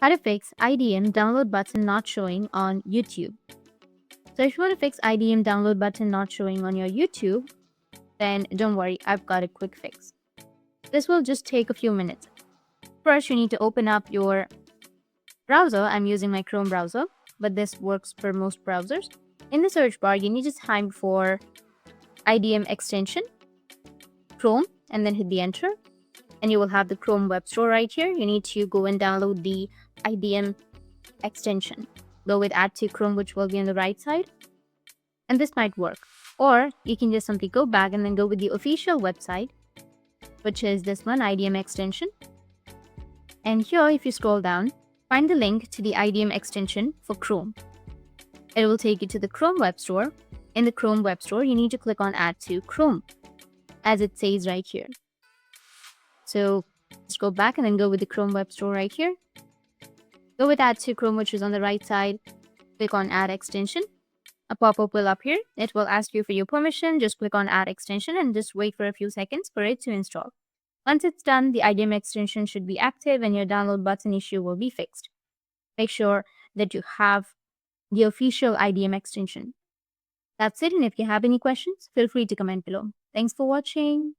How to fix IDM download button not showing on YouTube. So if you want to fix IDM download button not showing on your YouTube, then don't worry, I've got a quick fix. This will just take a few minutes. First, you need to open up your browser. I'm using my Chrome browser, but this works for most browsers. In the search bar, you need to type for IDM extension, Chrome, and then hit the enter. And you will have the Chrome web store right here. You need to go and download the IDM extension. Go with add to Chrome, which will be on the right side. And this might work. Or you can just simply go back and then go with the official website, which is this one, IDM extension. And here, if you scroll down, find the link to the IDM extension for Chrome. It will take you to the Chrome web store. In the Chrome web store, you need to click on add to Chrome, as it says right here. So let's go back and then go with the Chrome web store right here. Go with add to Chrome, which is on the right side. Click on add extension. A pop-up will appear. It will ask you for your permission. Just click on add extension and just wait for a few seconds for it to install. Once it's done, the IDM extension should be active and your download button issue will be fixed. Make sure that you have the official IDM extension. That's it, and if you have any questions, feel free to comment below. Thanks for watching.